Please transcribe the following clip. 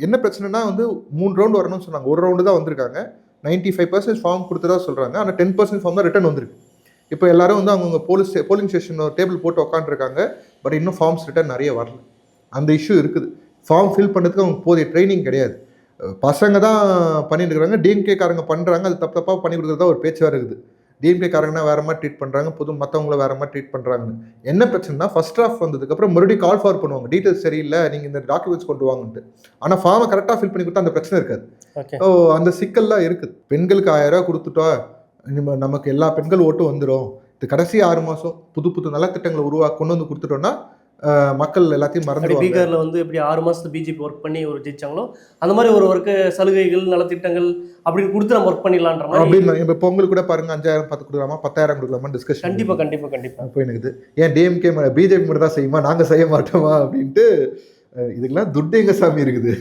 என்ன பிரச்சனைனா வந்து 3 ரவுண்ட் வரணும்னு சொன்னாங்க. ஒரு ரவுண்டு தான் வந்திருக்காங்க. 95% ஃபார்ம் கொடுத்ததா சொல்றாங்க. ஆனா 10% ஃபார்ம் தான் ரிட்டர்ன் வந்திருக்கு. இப்போ எல்லாரும் வந்து அவங்க போலிங் ஸ்டேஷன் டேபிள் போட்டு உட்காந்துருக்காங்க. பட் இன்னும் ஃபார்ம்ஸ் ரிட்டர்ன் நிறைய வரல. அந்த இஷ்யூ இருக்குது. ஃபார்ம் ஃபில் பண்ணுறதுக்கு அவங்க போதிய ட்ரைனிங் கிடையாது. பசங்க தான் பண்ணிட்டு இருக்காங்க. டிஎம்கே காரங்க பண்றாங்க. அது தப்பா பண்ணி கொடுக்குறதா ஒரு பேச்சு வேற இருக்குது. டிஎம்கே காரங்கன்னா வேற மாதிரி ட்ரீட் பண்றாங்க. மற்றவங்கள வேற மாதிரி ட்ரீட் பண்றாங்கன்னு. என்ன பிரச்சனைனா ஃபர்ஸ்ட் டிராஃப்ட் வந்ததுக்கு அப்புறம் மறுபடியும் கால் ஃபார் பண்ணுவாங்க. டீடைல்ஸ் சரியில்லை, நீங்க இந்த டாக்குமெண்ட்ஸ் கொண்டு வாங்கன்ட்டு. ஆனா ஃபார்மை கரெக்டா ஃபில் பண்ணி கொடுத்தா அந்த பிரச்சனை இருக்காது. ஸோ அந்த சிக்கல்லாம் இருக்குது. பெண்களுக்கு 1000 ரூபாய் கொடுத்துட்டா நமக்கு எல்லா பெண்கள் ஓட்டும் வந்துடும். இது கடைசி 6 மாசம் புது நலத்திட்டங்களை கொண்டு வந்து கொடுத்துட்டோம்னா மக்கள் எல்லாத்தையும் மறந்து. பீகார்ல வந்து எப்படி 6 மாசத்துல பிஜேபி ஒர்க் பண்ணி ஒரு ஜெயிச்சாங்களோ அந்த மாதிரி ஒரு ஒர்க்கு சலுகைகள் நலத்திட்டங்கள் அப்படின்னு கொடுத்து நம்ம ஒர்க் பண்ணிடலான்ற மாதிரி. அப்படின்னு இப்போ பொங்கல் கூட பாருங்க 5000 10 கொடுக்கலாமா 10000 கொடுக்கலாமா டிஸ்கஷன். கண்டிப்பா போயினுக்குது. ஏன் டிஎம்கே பிஜேபி மட்டும் தான் செய்யுமா, நாங்க செய்ய மாட்டோமா அப்படின்ட்டு. இதுக்கெல்லாம் துட்டு எங்க சாமி இருக்குது.